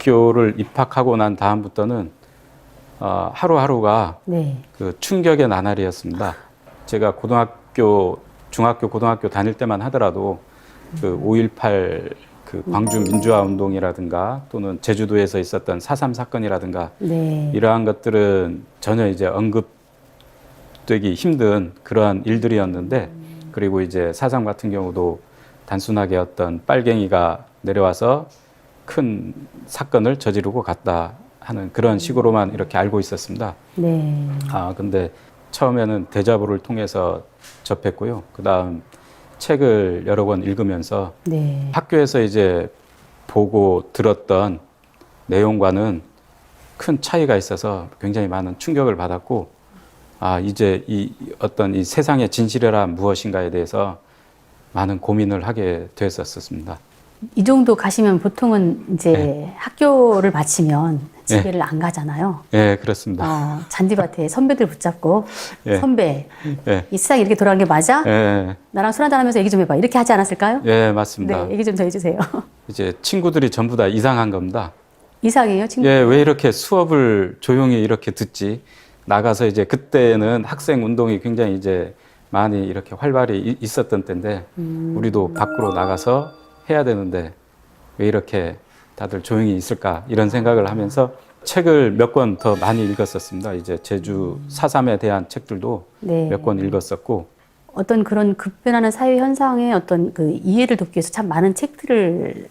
고등학교를 입학하고 난 다음부터는 하루하루가 네. 그 충격의 나날이었습니다. 제가 중학교, 고등학교 다닐 때만 하더라도 그 5.18 그 광주 민주화 운동이라든가 또는 제주도에서 있었던 4.3 사건이라든가 네. 이러한 것들은 전혀 이제 언급되기 힘든 그러한 일들이었는데, 그리고 이제 4.3 같은 경우도 단순하게 어떤 빨갱이가 내려와서 큰 사건을 저지르고 갔다 하는 그런 식으로만 이렇게 알고 있었습니다. 네. 근데 처음에는 대자보를 통해서 접했고요. 그 다음 책을 여러 권 읽으면서 네. 학교에서 이제 보고 들었던 내용과는 큰 차이가 있어서 굉장히 많은 충격을 받았고, 이제 이 세상의 진실이란 무엇인가에 대해서 많은 고민을 하게 됐었습니다. 이 정도 가시면 보통은 이제 네. 학교를 마치면 집에를 안 가잖아요. 네, 그렇습니다. 잔디밭에 선배들 붙잡고 네. 선배, 네. 이 세상이 이렇게 돌아가는 게 맞아? 네, 나랑 술 한잔 하면서 얘기 좀 해봐. 이렇게 하지 않았을까요? 네, 맞습니다. 네, 얘기 좀 더 해주세요. 이제 친구들이 전부 다 이상한 겁니다. 이상해요, 친구? 예, 왜 이렇게 수업을 조용히 이렇게 듣지? 나가서 이제 그때는 학생 운동이 굉장히 이제 많이 이렇게 활발히 있었던 때인데, 우리도 밖으로 나가서 해야 되는데 왜 이렇게 다들 조용히 있을까? 이런 생각을 하면서 책을 몇 권 더 많이 읽었었습니다. 이제 제주 4.3에 대한 책들도 네. 몇 권 읽었었고, 어떤 그런 급변하는 사회 현상의 어떤 그 이해를 돕기 위해서 참 많은 책들을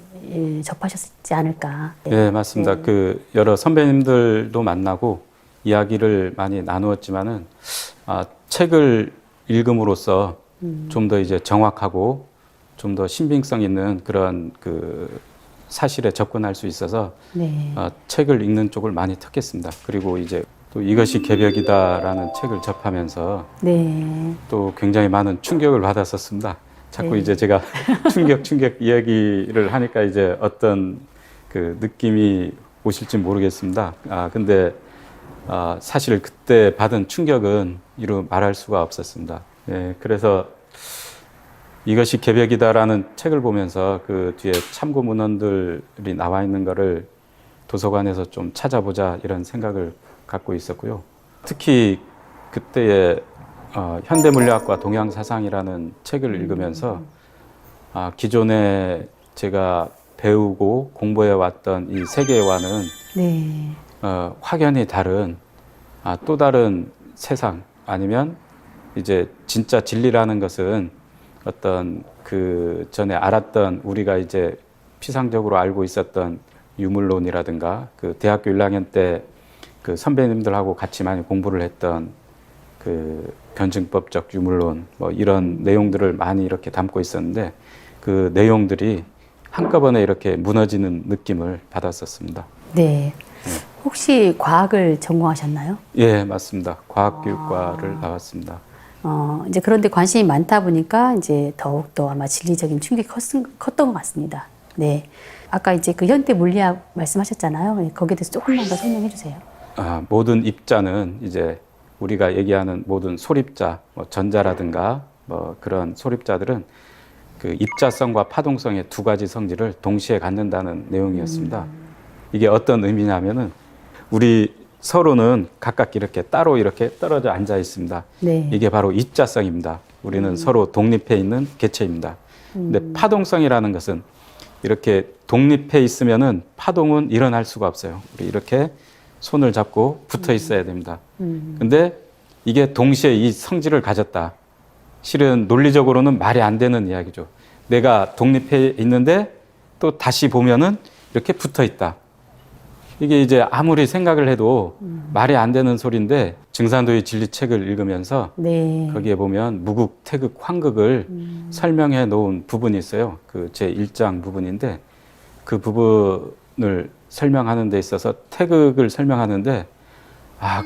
접하셨지 않을까. 네, 맞습니다. 네. 그 여러 선배님들도 만나고 이야기를 많이 나누었지만은 책을 읽음으로써 좀 더 이제 정확하고 좀 더 신빙성 있는 그런 그 사실에 접근할 수 있어서 네. 책을 읽는 쪽을 많이 택했습니다. 그리고 이제 또 이것이 개벽이다라는 책을 접하면서 네. 또 굉장히 많은 충격을 받았었습니다. 자꾸 네. 이제 제가 충격 이야기를 하니까 이제 어떤 그 느낌이 오실지 모르겠습니다. 근데 사실 그때 받은 충격은 이루 말할 수가 없었습니다. 예, 그래서 이것이 개벽이다라는 책을 보면서 그 뒤에 참고 문헌들이 나와 있는 거를 도서관에서 좀 찾아보자 이런 생각을 갖고 있었고요. 특히 그때의 현대물리학과 동양사상이라는 책을 읽으면서 기존에 제가 배우고 공부해 왔던 이 세계와는 네. 확연히 다른 또 다른 세상, 아니면 이제 진짜 진리라는 것은 어떤 그 전에 알았던, 우리가 이제 피상적으로 알고 있었던 유물론이라든가 그 대학교 1학년 때 그 선배님들하고 같이 많이 공부를 했던 그 변증법적 유물론 뭐 이런 내용들을 많이 이렇게 담고 있었는데, 그 내용들이 한꺼번에 이렇게 무너지는 느낌을 받았었습니다. 네. 혹시 과학을 전공하셨나요? 예, 맞습니다. 과학교육과를 나왔습니다. 이제 그런데 관심이 많다 보니까 이제 더욱더 아마 진리적인 충격이 컸던 것 같습니다. 네. 아까 이제 그 현대 물리학 말씀하셨잖아요. 네, 거기에 대해서 조금만 더 설명해 주세요. 모든 입자는 이제 우리가 얘기하는 모든 소립자, 뭐 전자라든가 뭐 그런 소립자들은 그 입자성과 파동성의 두 가지 성질을 동시에 갖는다는 내용이었습니다. 이게 어떤 의미냐면은 우리 서로는 각각 이렇게 따로 이렇게 떨어져 앉아 있습니다. 네. 이게 바로 입자성입니다. 우리는 서로 독립해 있는 개체입니다. 근데 파동성이라는 것은 이렇게 독립해 있으면은 파동은 일어날 수가 없어요. 우리 이렇게 손을 잡고 붙어 있어야 됩니다. 근데 이게 동시에 이 성질을 가졌다. 실은 논리적으로는 말이 안 되는 이야기죠. 내가 독립해 있는데 또 다시 보면은 이렇게 붙어 있다. 이게 이제 아무리 생각을 해도 말이 안 되는 소리인데, 증산도의 진리 책을 읽으면서 네. 거기에 보면 무극, 태극, 환극을 설명해 놓은 부분이 있어요. 그 제 1장 부분인데, 그 부분을 설명하는 데 있어서 태극을 설명하는데,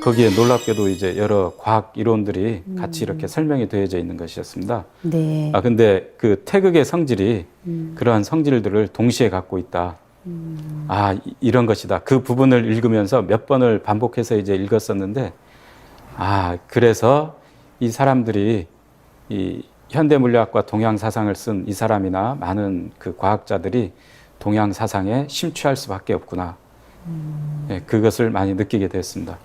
거기에 놀랍게도 이제 여러 과학 이론들이 같이 이렇게 설명이 되어져 있는 것이었습니다. 네. 근데 그 태극의 성질이 그러한 성질들을 동시에 갖고 있다. 이런 것이다. 그 부분을 읽으면서 몇 번을 반복해서 이제 읽었었는데, 그래서 이 사람들이 이 현대물리학과 동양사상을 쓴 이 사람이나 많은 그 과학자들이 동양사상에 심취할 수밖에 없구나. 예, 그것을 많이 느끼게 됐습니다.